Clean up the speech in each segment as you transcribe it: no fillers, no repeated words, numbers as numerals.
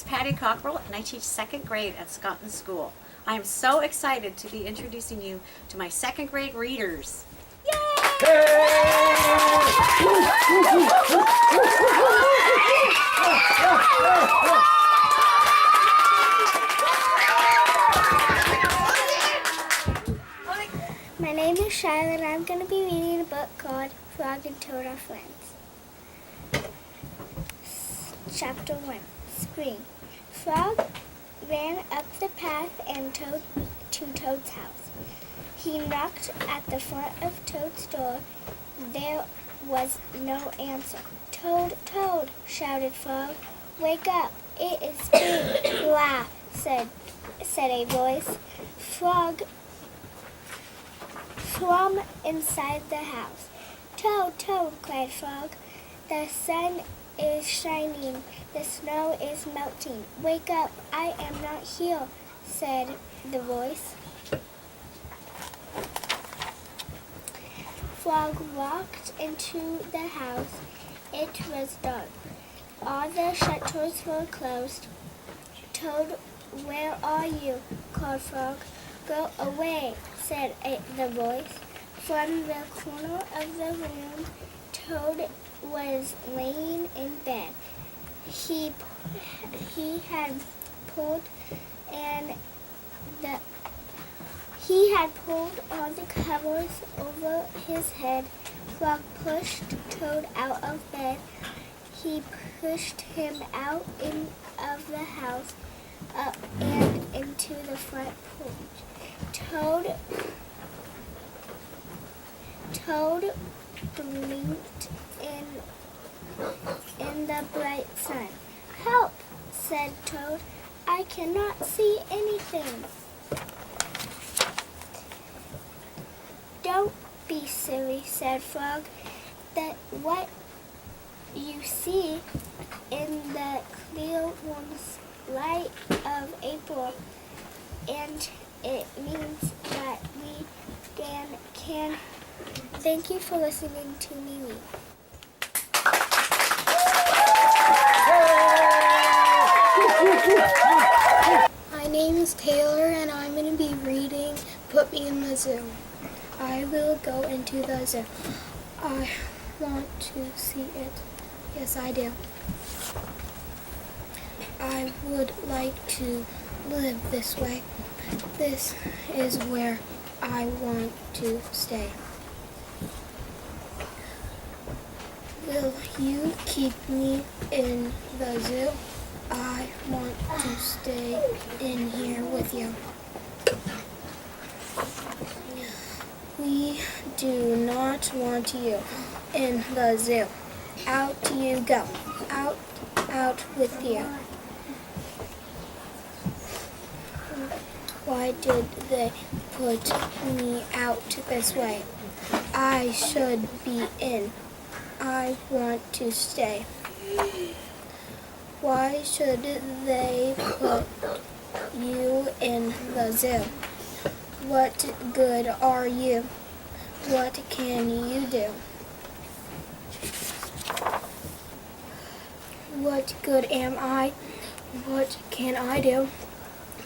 Patty Cockrell, and I teach second grade at Scotten School. I am so excited to be introducing you to my second grade readers. My name is Shyla, and I'm going to be reading a book called Frog and Toad Are Friends. Chapter 1, Spring. Frog ran up the path and to Toad's house. He knocked at the front of Toad's door. There was no answer. Toad, Toad, shouted Frog. Wake up, it is spring. Laugh, said a voice. Frog from inside the house. Toad, Toad, cried Frog. The sun is shining. The snow is melting. Wake up, I am not here, said the voice. Frog walked into the house. It was dark. All the shutters were closed. Toad, where are you? Called Frog. Go away, said the voice. From the corner of the room, Toad was laying in bed. He had pulled all the covers over his head. Frog pushed Toad out of bed. He pushed him out of the house and into the front porch. Toad blinked in the bright sun. Help, said Toad. I cannot see anything. Don't be silly, said Frog. That what you see in the clear warm light of April, and it means that we can. Thank you for listening to me read. My name is Taylor, and I'm going to be reading Put Me in the Zoo. I will go into the zoo. I want to see it. Yes, I do. I would like to live this way. This is where I want to stay. Will you keep me in the zoo? I want to stay in here with you. We do not want you in the zoo. Out you go. Out with you. Why did they put me out this way? I should be in. I want to stay. Why should they put you in the zoo? What good are you? What can you do? What good am I? What can I do?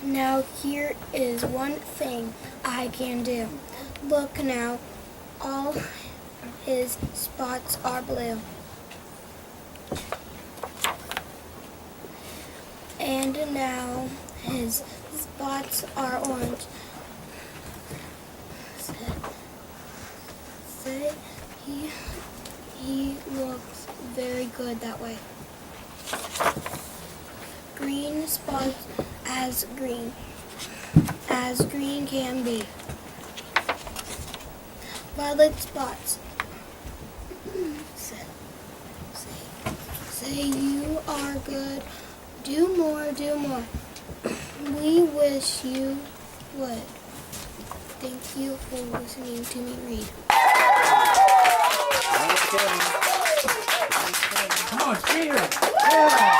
Now here is one thing I can do. Look now, all his spots are blue. And now his spots are orange. Say he looks very good that way. Green spots as green can be. Violet spots. Say you are good. Do more, do more. We wish you would. Thank you for listening to me read. Come on, cheer! Yeah.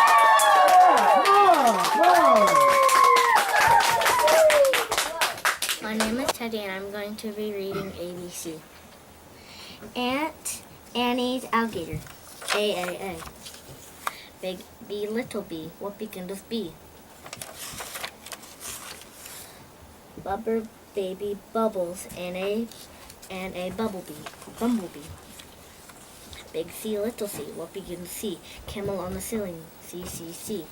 My name is Teddy, and I'm going to be reading ABC. Aunt Annie's Alligator, AAA. Big bee, little bee, what begins with B? Bubber, baby, bubbles, and a bumblebee. Big C, little c, what begins with C? Camel on the ceiling, C, C, C.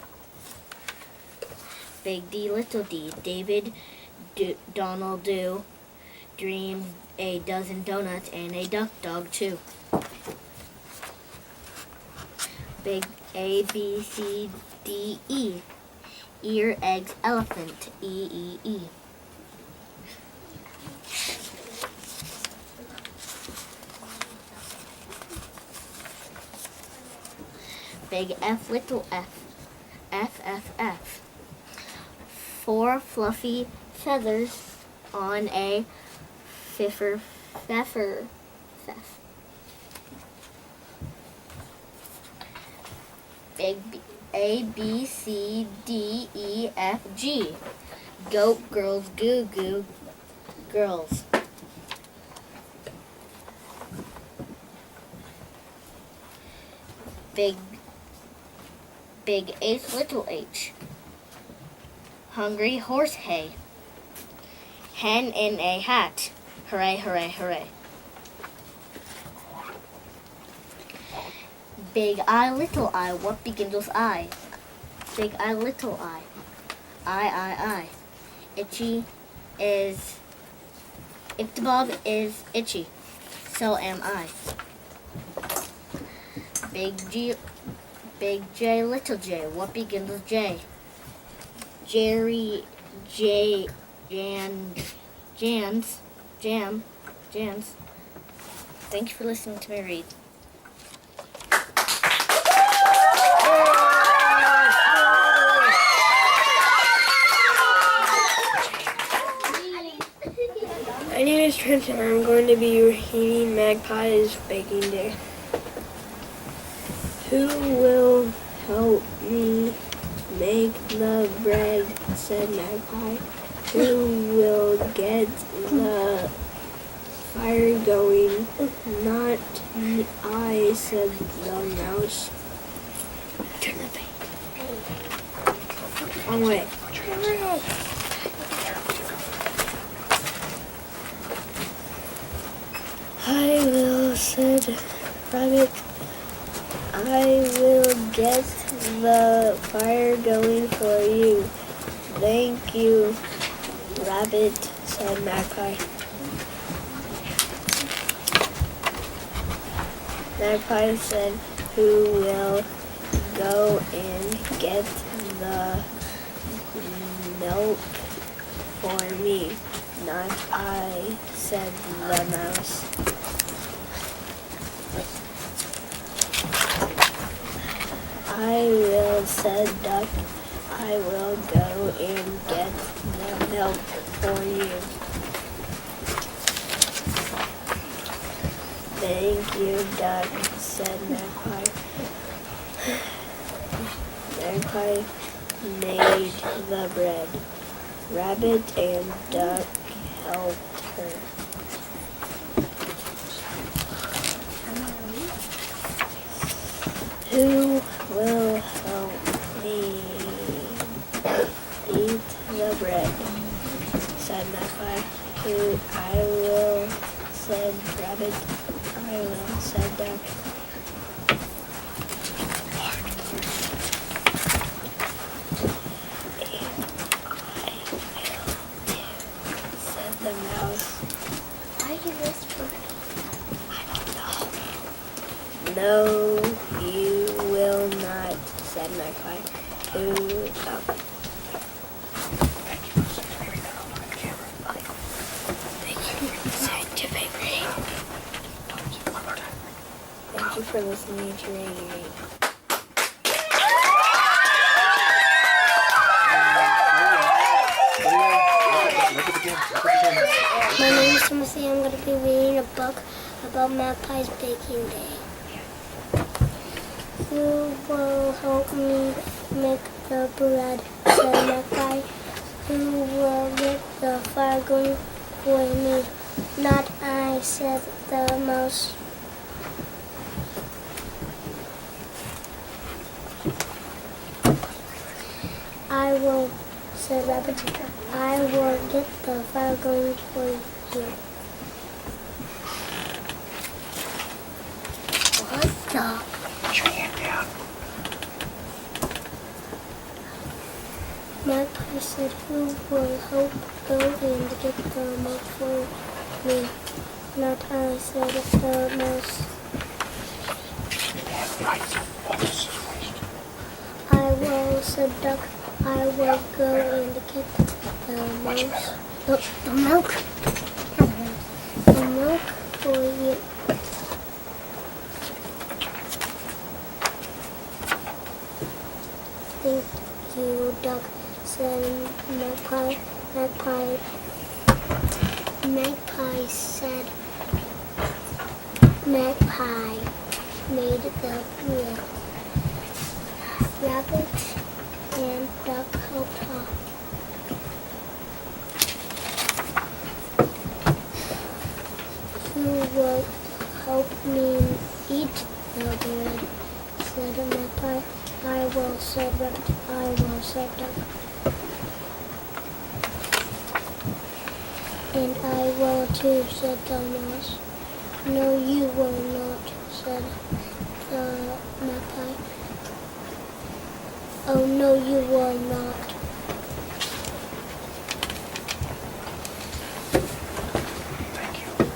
Big D, little d, David, Donald, do, dreams, a dozen donuts, and a duck, dog, too. Big A, B, C, D, E, ear, eggs, elephant, E, E, E. Big F, little f, F, F, F. 4 fluffy feathers on a pfeffer. Big B, A, B, C, D, E, F, G. Goat, girls, goo, goo, girls. Big H, little h. Hungry horse hay. Hen in a hat. Hooray, hooray, hooray. Big I, little I, what begins with I? Big I, little I. I. Itchy is, if the Bob is itchy, so am I. Big J, little j, what begins with J? Jerry, J, Jans. Thank you for listening to me read. My name is Trenton. I'm going to be reading Magpie's Baking Day. Who will help me make the bread, said Magpie. Who will get the fire going? Not I, said the mouse. Turn the page. Wrong way. I will, said Rabbit. I will get the fire going for you. Thank you, Rabbit, said Magpie. Magpie said, who will go and get the milk for me? Not I, said the mouse. I will, said Duck. I will go and get the milk for you. Thank you, Duck, said Magpie. Magpie made the bread. Rabbit and Duck helped her. Who will help me eat the bread? Said Magpie. Who I will, said Rabbit. I will, said Duck. Said the mouse. Why are you whispering? No, you will not, said Magpie. Who? Thank you, scientific reading. Thank you for listening to Reading Read. My name is Timothy. I'm going to be reading a book about Magpie's Baking Day. Who will help me make the bread, said Magpie. Who will get the fire going for me? Not I, said the mouse. I will, said Rabbit. I will get the fire going for you. What the? Put your hand down. Magpie said, who will help go and get the milk for me? Not I, said the mouse. I will, said Duck. I will go and get the mouse. The milk. The milk for you. Thank you, Duck, said Magpie. Magpie said, Magpie made the wheel. Rabbit and Duck helped her. Who will help me eat the bread? Said Magpie. I will, said Rabbit. I will, said Duck. And I will too, said the mouse. No, you will not, said the magpie. Oh, no, you will not.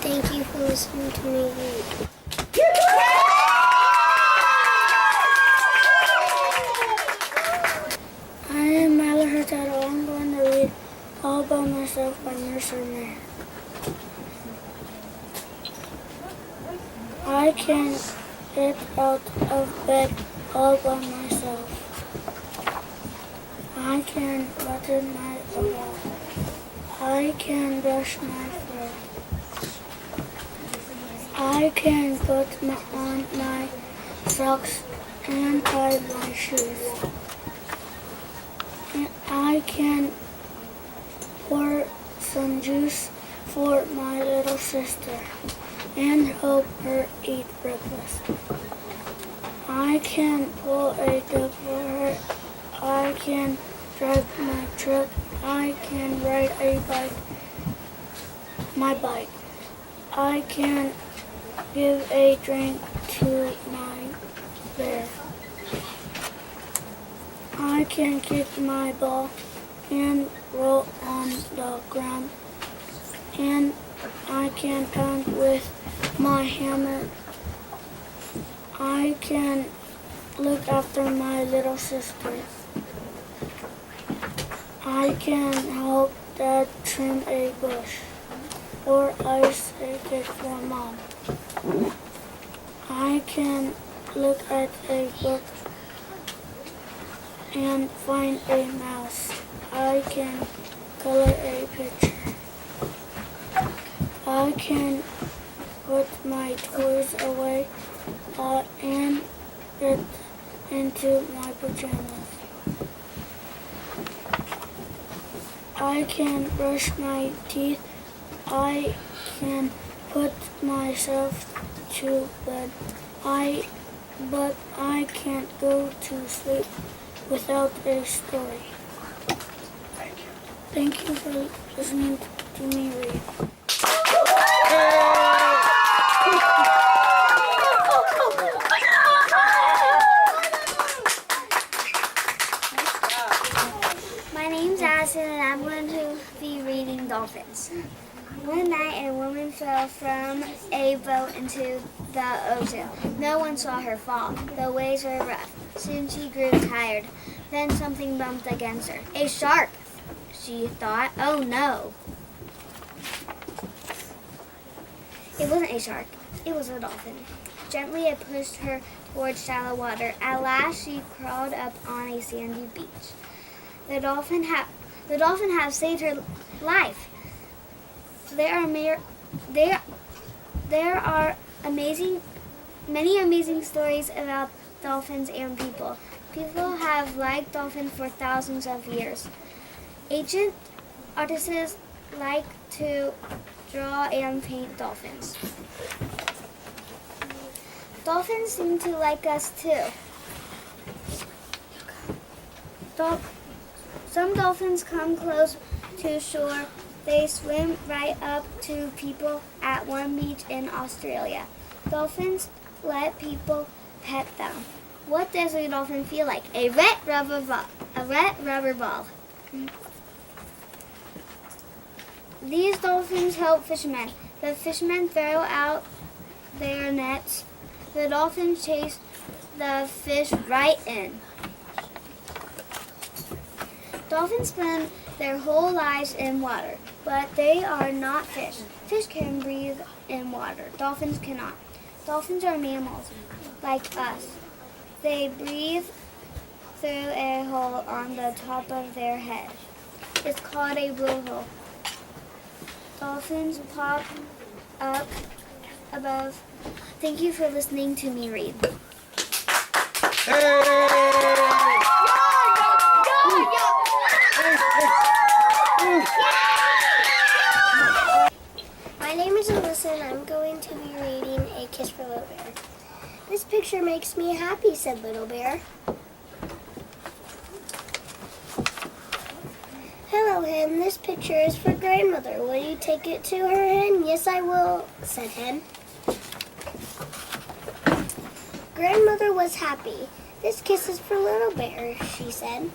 Thank you for listening to me read. I am Myla Hurtado. I'm going to read All by Myself by Mercer Mayer. I can get out of bed all by myself. I can button my overall. I can brush my fur. I can put on my socks and tie my shoes. And I can pour some juice for my little sister and help her eat breakfast. I can pull a dog for her. I can drive my truck. I can ride my bike. I can give a drink to my bear. I can kick my ball and roll on the ground. And I can pound with my hammer. I can look after my little sister. I can help Dad trim a bush or ice a cake for Mom. I can look at a book and find a mouse. I can color a picture. I can put my toys away and get into my pajamas. I can brush my teeth. I can put myself to bed. But I can't go to sleep without a story. Thank you for listening to me read. My name's Addison and I'm going to be reading Dolphins. One night a woman fell from a boat into the ocean. No one saw her fall. The waves were rough. Soon she grew tired. Then something bumped against her. A shark, she thought. Oh no. It wasn't a shark. It was a dolphin. Gently it pushed her towards shallow water. At last she crawled up on a sandy beach. The dolphin have saved her life. There are many amazing stories about dolphins and people. People have liked dolphins for thousands of years. Ancient artists like to draw and paint dolphins. Dolphins seem to like us too. Some dolphins come close to shore. They swim right up to people at one beach in Australia. Dolphins let people pet them. What does a dolphin feel like? A wet rubber ball. A wet rubber ball. These dolphins help fishermen. The fishermen throw out their nets. The dolphins chase the fish right in. Dolphins spend their whole lives in water, but they are not fish. Fish can breathe in water. Dolphins cannot. Dolphins are mammals, like us. They breathe through a hole on the top of their head. It's called a blowhole. Dolphins pop up above. Thank you for listening to me read. My name is Alyssa and I'm going to be reading A Kiss for Little Bear. This picture makes me happy, said Little Bear. Hello, Hen. This picture is for Grandmother. Will you take it to her, Hen? Yes, I will, said Hen. Grandmother was happy. This kiss is for Little Bear, she said.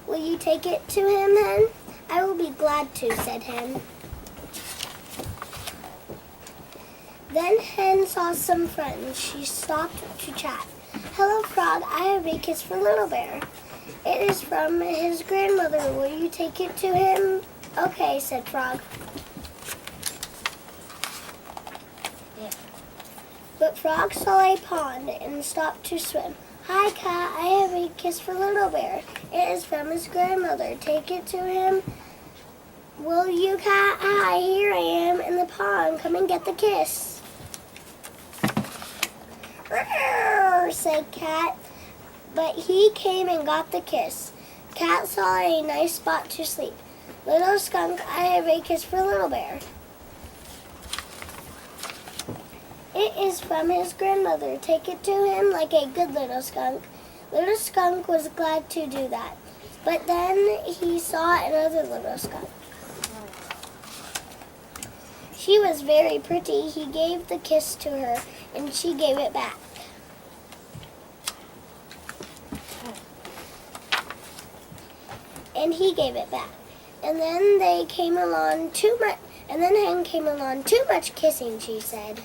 Will you take it to him, Hen? I will be glad to, said Hen. Then Hen saw some friends. She stopped to chat. Hello, Frog. I have a kiss for Little Bear. It is from his grandmother. Will you take it to him? Okay, said Frog. But Frog saw a pond and stopped to swim. Hi, Cat. I have a kiss for Little Bear. It is from his grandmother. Take it to him. Will you, Cat? Hi, here I am in the pond. Come and get the kiss. Roar, said Cat. But he came and got the kiss. Cat saw a nice spot to sleep. Little Skunk, I have a kiss for Little Bear. It is from his grandmother. Take it to him like a good little skunk. Little Skunk was glad to do that. But then he saw another little skunk. She was very pretty. He gave the kiss to her, and she gave it back. And he gave it back. And then they came along too much. And then Hen came along. Too much kissing, she said.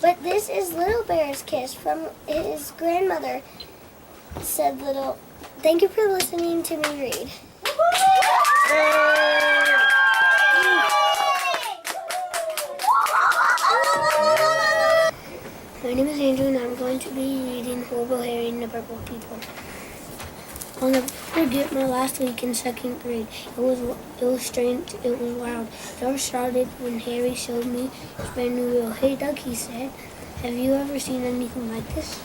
But this is Little Bear's kiss from his grandmother, said Little. Thank you for listening to me read. My name is Andrew and I'm going to be reading Horrible Harry and the Purple People. I'll never forget my last week in second grade. It was strange, it was wild. It all started when Harry showed me his brand new wheel. Hey Doug, he said, have you ever seen anything like this?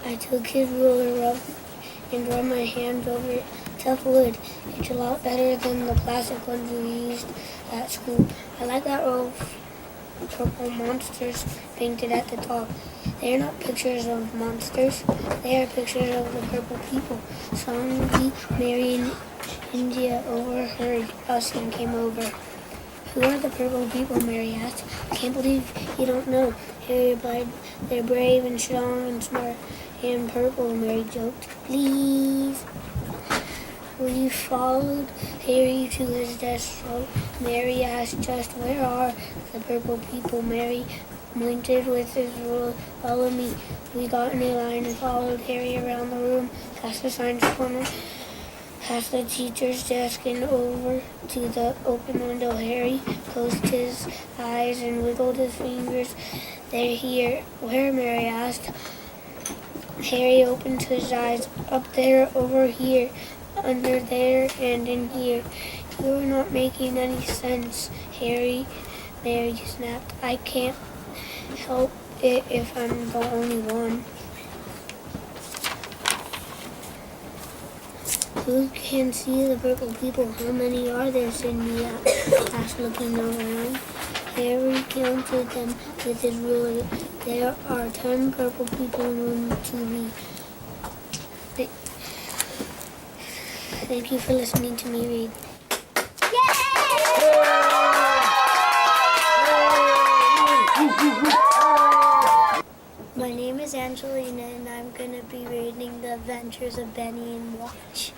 I took his ruler and rubbed my hands over it. Tough wood. It's a lot better than the plastic ones we used at school. I like that row of purple monsters painted at the top. They are not pictures of monsters. They are pictures of the purple people. Suddenly, Mary and India overheard us and came over. Who are the purple people? Mary asked. I can't believe you don't know. Harry replied. They're brave and strong and smart and purple, Mary joked. Please. We followed Harry to his desk. So Mary asked just where are the purple people? Mary pointed with his ruler. Follow me. We got in a line and followed Harry around the room, past the science corner, past the teacher's desk and over to the open window. Harry closed his eyes and wiggled his fingers. They're here. Where? Mary asked. Harry opened his eyes. Up there, over here, under there, and in here. You're not making any sense, Harry, Mary snapped. I can't help it if I'm the only one. Who can see the purple people? How many are there? Cindy asked, looking around. Harry counted them with his ruler. There are 10 purple people in room 2B. Thank you for listening to me read. My name is Angelina, and I'm going to be reading The Adventures of Benny and Watch.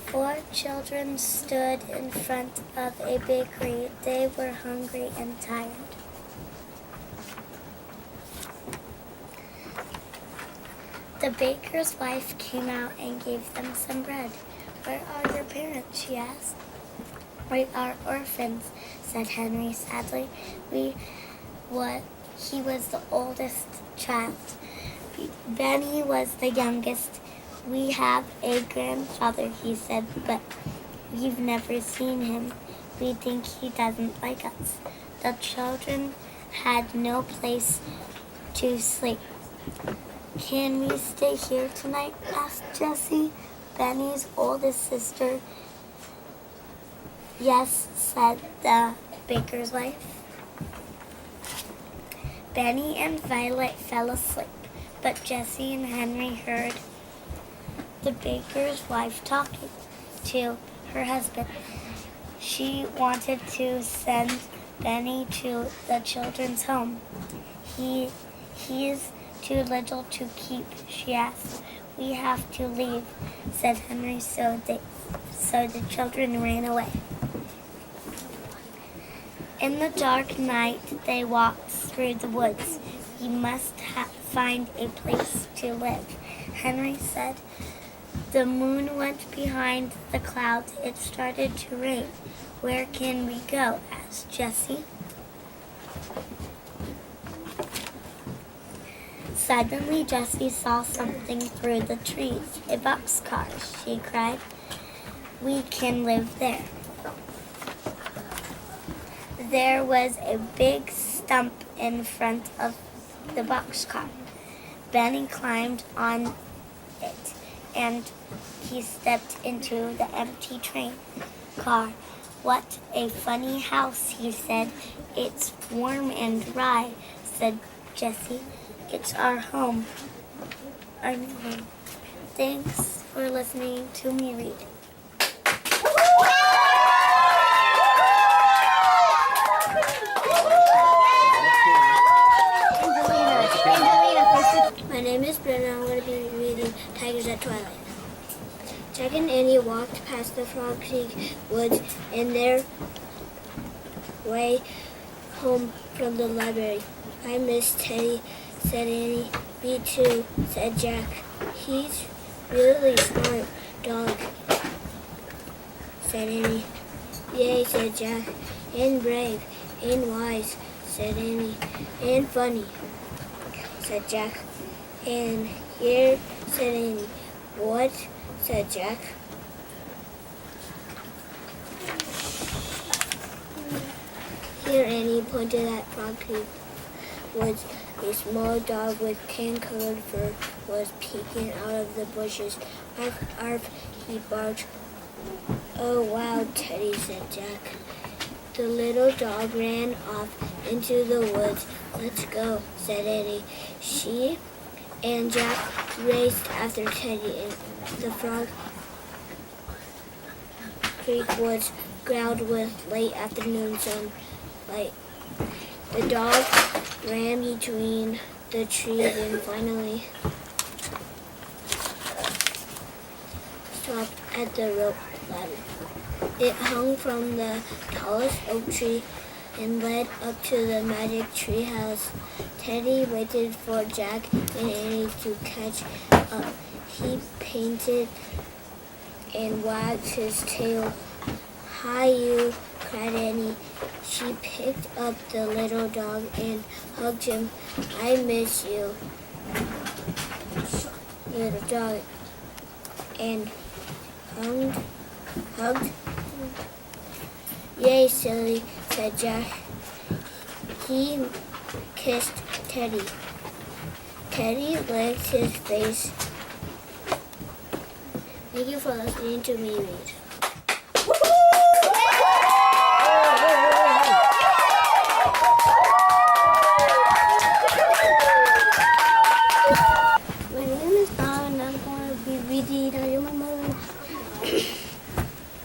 4 children stood in front of a bakery. They were hungry and tired. The baker's wife came out and gave them some bread. Where are your parents? She asked. We are orphans, said Henry sadly. He was the oldest child. Benny was the youngest. We have a grandfather, he said, but we've never seen him. We think he doesn't like us. The children had no place to sleep. Can we stay here tonight? Asked Jessie, Benny's oldest sister. Yes, said the baker's wife. Benny and Violet fell asleep, but Jessie and Henry heard the baker's wife talking to her husband. She wanted to send Benny to the children's home. He's too little to keep, she asked. We have to leave, said Henry, so the children ran away. In the dark night, they walked through the woods. We must find a place to live, Henry said. The moon went behind the clouds. It started to rain. Where can we go? Asked Jessie. Suddenly, Jessie saw something through the trees. A boxcar, she cried. We can live there. There was a big stump in front of the boxcar. Benny climbed on it, and he stepped into the empty train car. What a funny house, he said. It's warm and dry, said Jessie. It's our home. Our new home. Thanks for listening to me read. My name is Brenna. I'm going to be reading Tigers at Twilight. Jack and Annie walked past the Frog Creek woods in their way home from the library. I miss Teddy, said Annie. Me too, said Jack. He's really smart dog, said Annie. Yay, said Jack. And brave, and wise, said Annie. And funny, said Jack. And here, said Annie. What? Said Jack. Here, Annie pointed at Frog Creek woods. A small dog with tan-colored fur was peeking out of the bushes. Arf, arf, he barked. Oh, wow, Teddy, said Jack. The little dog ran off into the woods. Let's go, said Annie. She and Jack raced after Teddy, and the Frog Creek woods growled with late afternoon sunlight. The dog ran between the trees and finally stopped at the rope ladder. It hung from the tallest oak tree and led up to the magic tree house. Teddy waited for Jack and Annie to catch up. He panted and wagged his tail. Hi, you, cried Annie. She picked up the little dog and hugged him. I miss you, little dog. And hugged. Yay, silly, said Jack. He kissed Teddy. Teddy licked his face. Thank you for listening to me read. My name is Bob and I'm going to be reading Are You My Mother?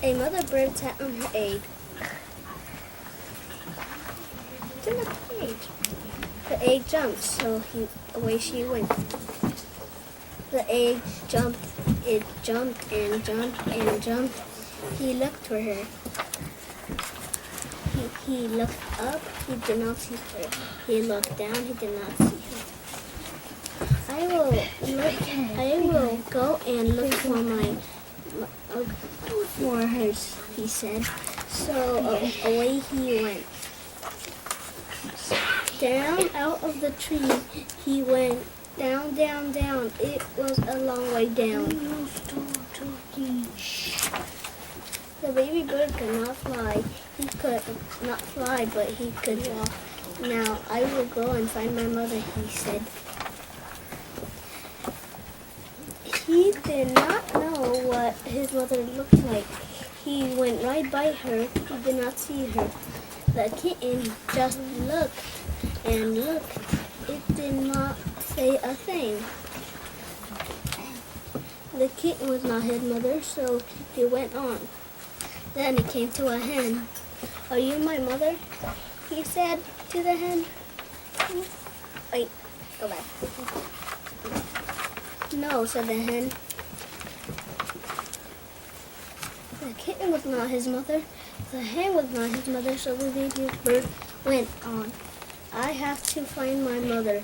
A mother bird sat on her egg. It's in the page. The egg jumped, so away she went. The egg jumped, it jumped and jumped and jumped. He looked for her. He looked up, he did not see her. He looked down, he did not see her. I will go and look for for hers, he said. So away he went. Down out of the tree he went. Down, down, down. It was a long way down. The baby bird could not fly. He could not fly, but he could walk. Now I will go and find my mother, he said. He did not know what his mother looked like. He went right by her. He did not see her. The kitten just looked and looked. It did not say a thing. The kitten was not his mother, so he went on. Then he came to a hen. Are you my mother? He said to the hen. Wait, go back. No, said the hen. The kitten was not his mother. The hen was not his mother, so the baby bird went on. I have to find my mother,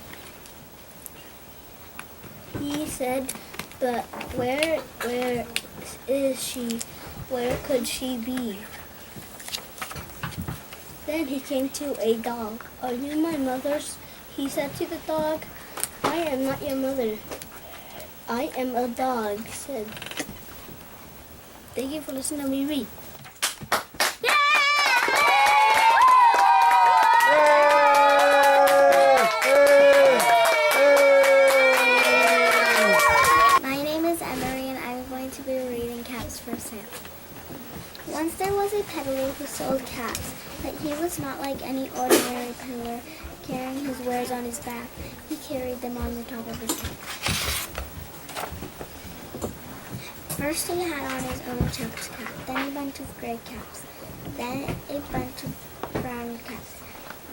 he said, but where is she? Where could she be? Then he came to a dog. Are you my mother? He said to the dog. I am not your mother. I am a dog, said. Thank you for listening to me read. My name is Emery and I'm going to be reading Caps for Sale. Once there was a peddler who sold caps, but he was not like any ordinary peddler carrying his wares on his back. He carried them on the top of his head. First he had on his own checked cap, then a bunch of gray caps, then a bunch of brown caps,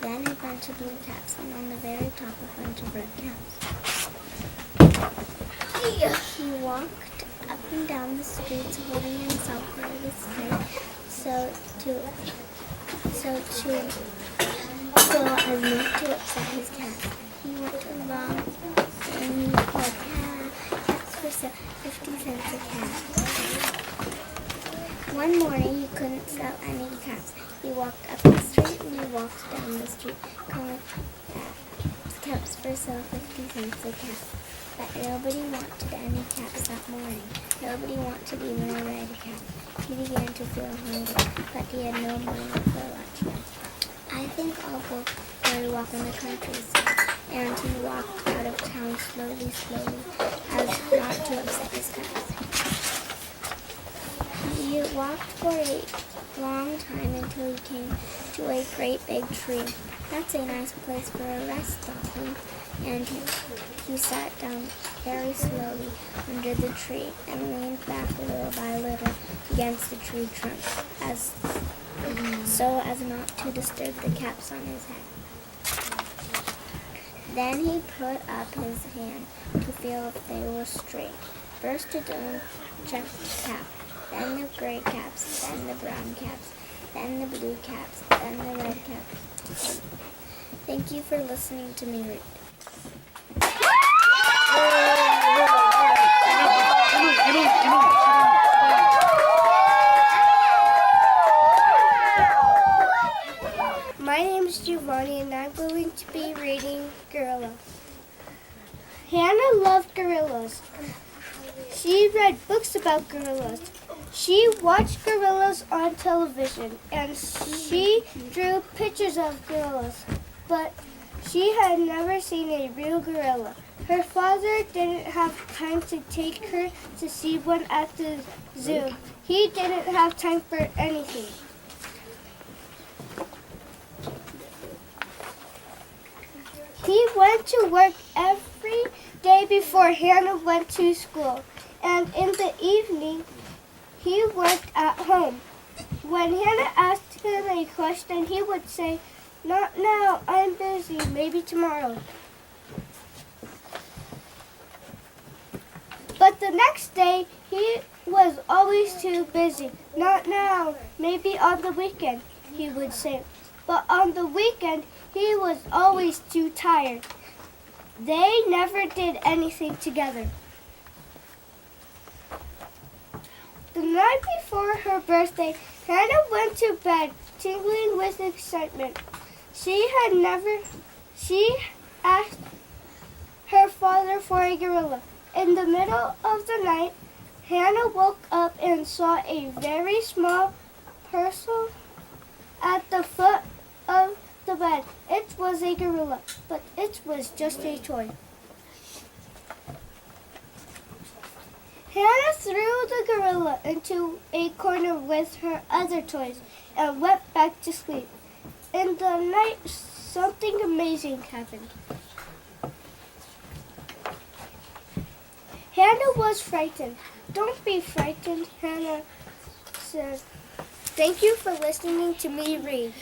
then a bunch of blue caps, and on the very top a bunch of red caps. He walked up and down the streets holding himself by the skirt so as not to upset his cat. He went along and he called cats for sale, 50 cents a cat. One morning he couldn't sell any cats. He walked up the street and he walked down the street calling caps for sale, 50 cents a cat. But nobody wanted any caps that morning. Nobody wanted to even a red cap. He began to feel hungry, but he had no money for lunch. I think I'll go for a walk in the countryside. And he walked out of town slowly, as not to upset his cats. He walked for a long time until he came to a great big tree. That's a nice place for a rest, thought he. And he sat down very slowly under the tree and leaned back little by little against the tree trunk so as not to disturb the caps on his head. Then he put up his hand to feel if they were straight. First his own checked cap, then the gray caps, then the brown caps, then the blue caps, then the red caps. Thank you for listening to me read. My name is Giovanni and I'm going to be reading Gorilla. Hannah loved gorillas. She read books about gorillas. She watched gorillas on television and she drew pictures of gorillas. But she had never seen a real gorilla. Her father didn't have time to take her to see one at the zoo. He didn't have time for anything. He went to work every day before Hannah went to school, and in the evening, he worked at home. When Hannah asked him a question, he would say, "Not now, I'm busy, maybe tomorrow." But the next day, he was always too busy. "Not now, maybe on the weekend," he would say. But on the weekend, he was always too tired. They never did anything together. The night before her birthday, Hannah went to bed, tingling with excitement. She asked her father for a gorilla. In the middle of the night, Hannah woke up and saw a very small parcel at the foot of the bed. It was a gorilla, but it was just a toy. Hannah threw the gorilla into a corner with her other toys and went back to sleep. In the night, something amazing happened. Hannah was frightened. "Don't be frightened," Hannah said. Thank you for listening to me read.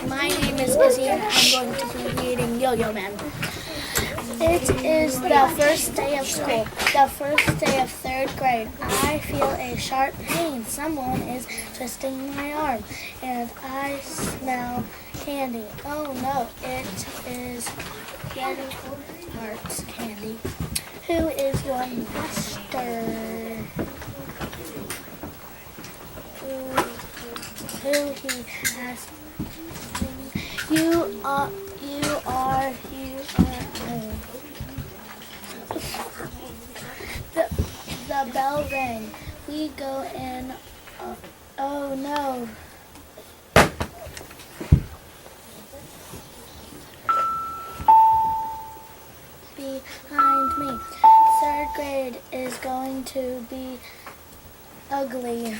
My name is Izzy and I'm going to be reading Yo-Yo Man. It is the first day of school, the first day of 3rd grade. I feel a sharp pain. Someone is twisting my arm, and I smell candy. Oh no, it is Yeti Hearts candy. Who is your master? Who he asked. You are. The bell rang. We go in. Oh no. Behind me. 3rd grade is going to be ugly.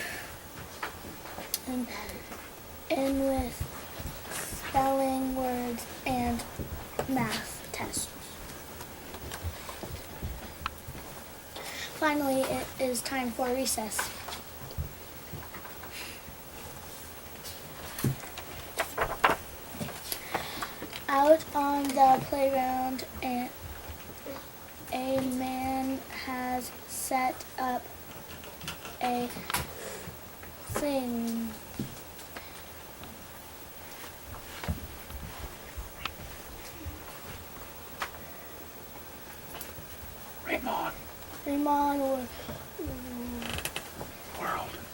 And in with spelling words and math tests. Finally, it is time for recess. Out on the playground, a man has set up a thing. Raymond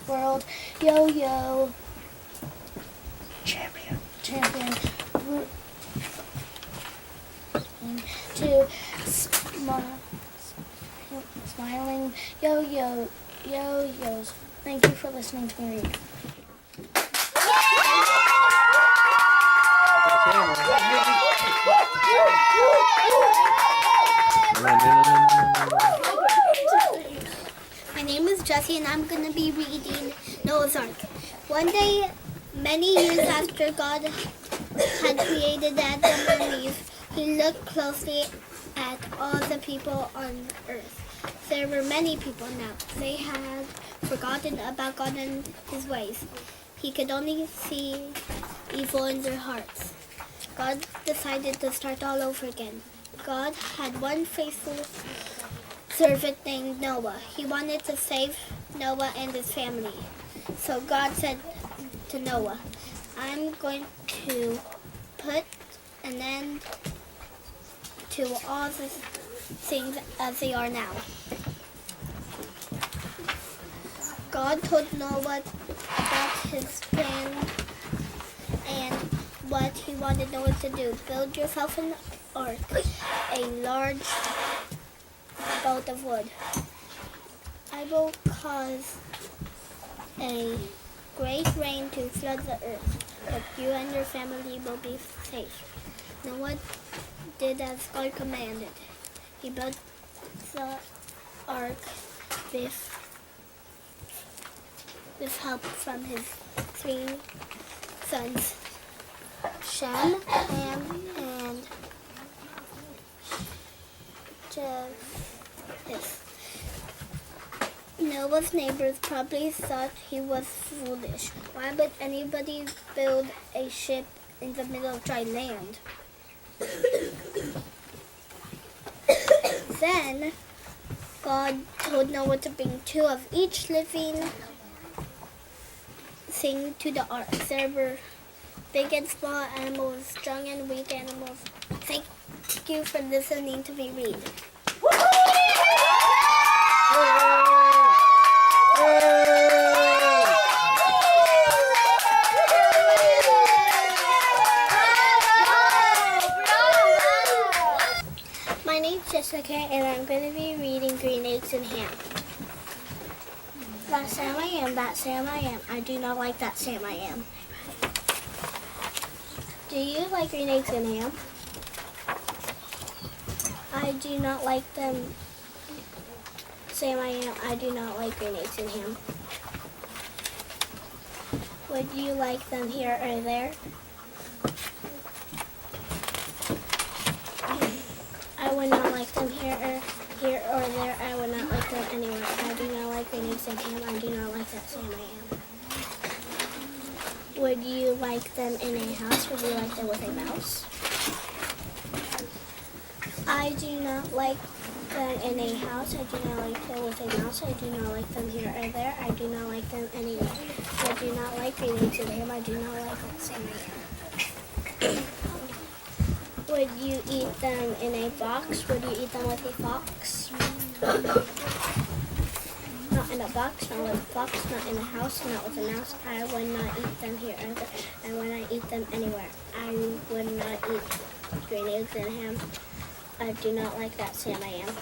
World Yo-Yo Champion to smiling yo-yos. Thank you for listening to me read. My name is Jessie and I'm going to be reading Noah's Ark. One day, many years after God had created Adam and Eve, he looked closely at all the people on earth. There were many people now. They had forgotten about God and his ways. He could only see evil in their hearts. God decided to start all over again. God had one faithful servant named Noah. He wanted to save Noah and his family. So God said to Noah, "I'm going to put an end to all the things as they are now." God told Noah about his plan and what he wanted Noah to do. Build yourself an ark, a large boat of wood. I will cause a great rain to flood the earth, but you and your family will be safe. Noah did as God commanded. He built the ark with help from his 3 sons, Shem, Ham, and Japheth. Noah's neighbors probably thought he was foolish. Why would anybody build a ship in the middle of dry land? Then God told Noah to bring 2 of each living thing to the ark. There were big and small animals, strong and weak animals. Thank you for listening to me read. My name's Jessica, and I'm going to be reading Green Eggs and Ham. That Sam I am, that Sam I am. I do not like that Sam I am. Do you like green eggs and ham? I do not like them. Sam I am. I do not like green eggs and ham. Would you like them here or there? I would not like them here or there. I would not like them anywhere. I do not like green eggs and ham. I do not like that Sam I am. Would you like them in a house? Would you like them with a mouse? I do not like them in a house. I do not like them with a mouse. I do not like them here or there. I do not like them anywhere. I do not like green eggs and ham. I do not like that Sam I am. Would you eat them in a box? Would you eat them with a fox? Not in a box, not with a fox, not in a house, not with a mouse. I would not eat them here or there. I would not eat them anywhere. I would not eat green eggs and ham. I do not like that Sam I am.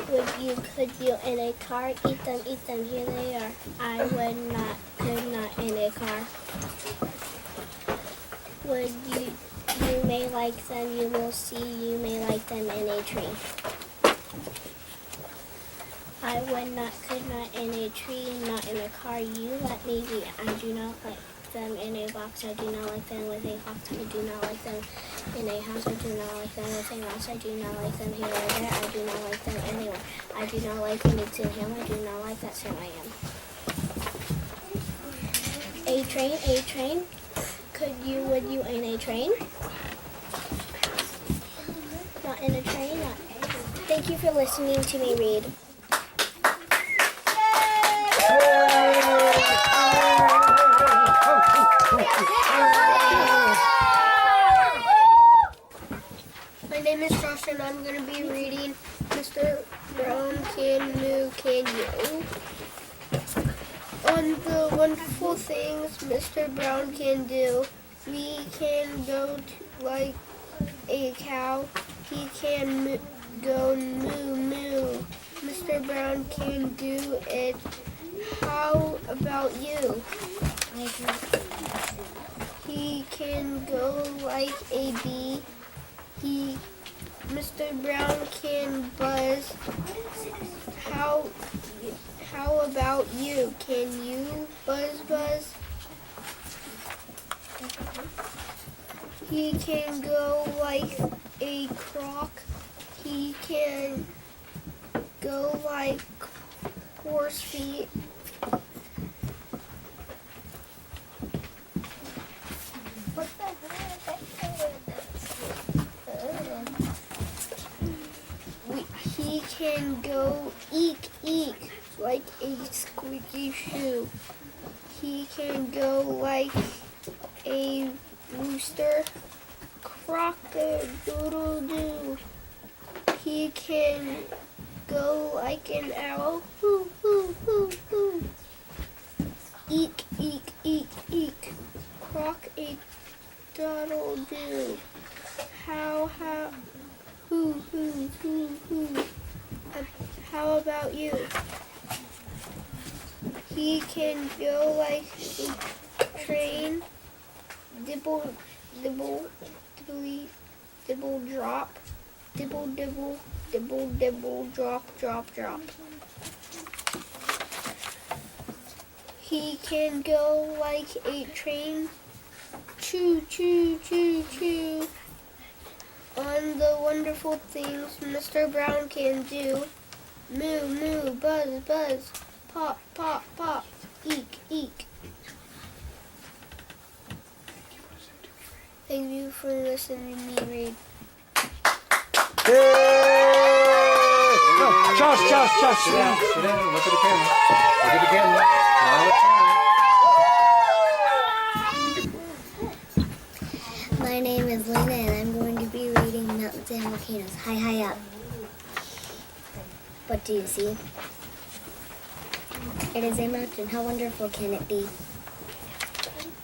Could you in a car eat them, here they are. I could not in a car. Would you may like them, you will see, you may like them in a tree. I would not, could not in a tree, not in a car, you let me be. I do not like them in a box, I do not like them with a fox, I do not like them in a house, I do not like them with a mouse, I do not like them here or there, I do not like them anywhere. I do not like green eggs and ham, I do not like that Sam I am. A train. Would you in a train? Not in a train, not. Thank you for listening to me read. My name is Josh and I'm going to be reading Mr. Brown Can You? On the wonderful things Mr. Brown can do, we can go like a cow. He can go moo moo. Mr. Brown can do it. How about you? He can go like a bee. Mr. Brown can buzz. How about you? Can you buzz buzz? He can go like a croc. He can go like horse feet. What the heck? He can go eek eek like a squeaky shoe. He can go like a rooster, crock-a-doodle-doo. He can go like an owl, hoo hoo hoo hoo. Eek eek eek eek, crock-a-doodle-doo. How hoo hoo hoo hoo. about you. He can go like a train, dibble, dibble, dibbly, dibble, drop, dibble, dibble, dibble, dibble, drop, drop, drop. He can go like a train, choo, choo, choo, choo, on the wonderful things Mr. Brown can do. Moo, moo, buzz, buzz, pop, pop, pop, eek, eek. Thank you for listening to me read. Josh, sit down, look at the camera. Look at the camera. Now My name is Lena and I'm going to be reading Mountains and Volcanoes. High, high up. What do you see? It is a mountain. How wonderful can it be?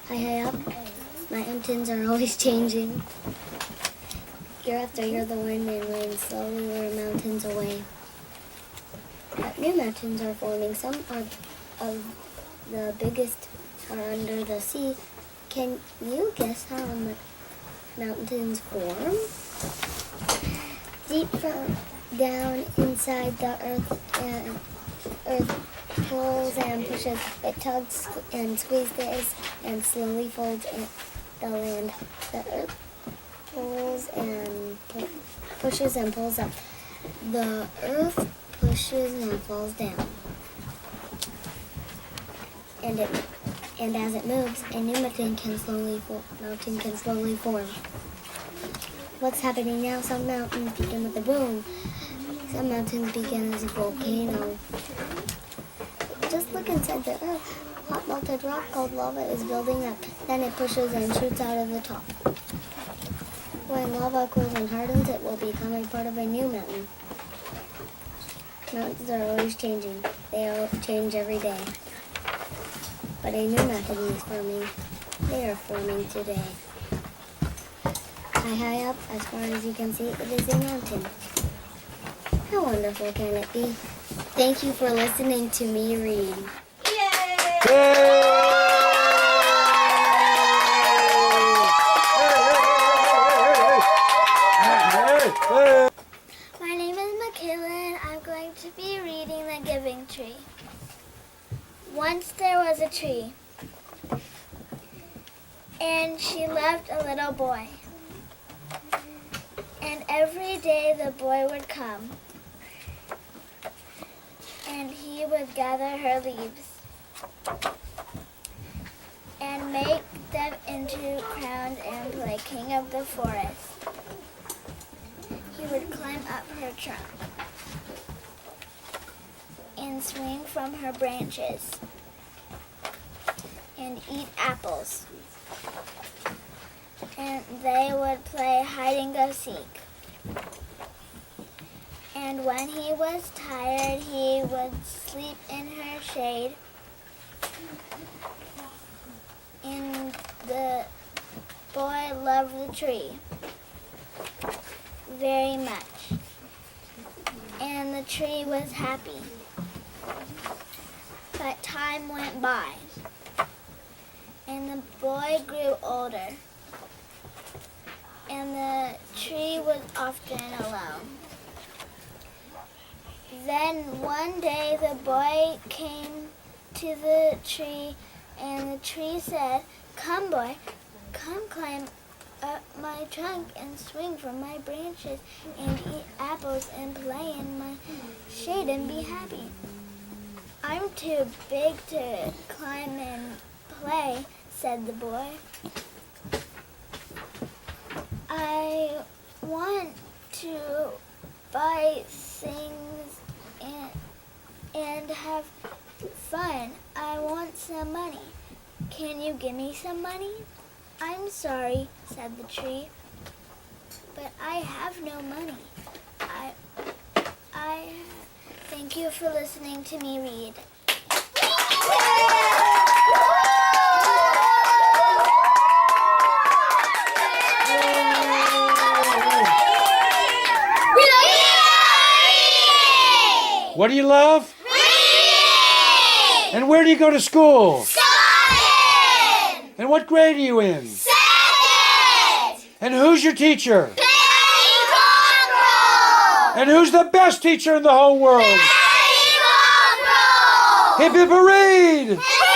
High, high up. Mountains are always changing. Year after year the wind and rain slowly wear mountains away. But new mountains are forming. Some are of the biggest are under the sea. Can you guess how mountains form? Deep from down inside the earth pulls and pushes. It tugs and squeezes and slowly folds the land. The earth pulls and pushes and pulls up. The earth pushes and falls down. And as it moves, a new mountain can slowly form. What's happening now? Some mountains begin with a boom. Some mountains begin as a volcano. Just look inside the earth. Hot melted rock called lava is building up. Then it pushes and shoots out of the top. When lava cools and hardens, it will become a part of a new mountain. Mountains are always changing. They all change every day. But a new mountain is forming. They are forming today. High, high up, as far as you can see, it is a mountain. How wonderful can it be? Thank you for listening to me read. My name is Michaela and I'm going to be reading The Giving Tree. Once there was a tree, and she loved a little boy. And every day the boy would come, and he would gather her leaves and make them into crowns and play king of the forest. He would climb up her trunk and swing from her branches and eat apples. And they would play hide-and-go-seek. And when he was tired, he would sleep in her shade. And the boy loved the tree very much. And the tree was happy. But time went by. And the boy grew older. And the tree was often alone. Then one day the boy came to the tree, and the tree said, "Come, boy, come climb up my trunk and swing from my branches and eat apples and play in my shade and be happy." "I'm too big to climb and play," said the boy. "I want to buy things and have fun. I want some money. Can you give me some money?" "I'm sorry," said the tree, "but I have no money. I thank you for listening to me read. What do you love? Reading! And where do you go to school? Scotten! And what grade are you in? 2nd! And who's your teacher? Cockrell! And who's the best teacher in the whole world? Cockrell! Hip hip hooray! Hooray!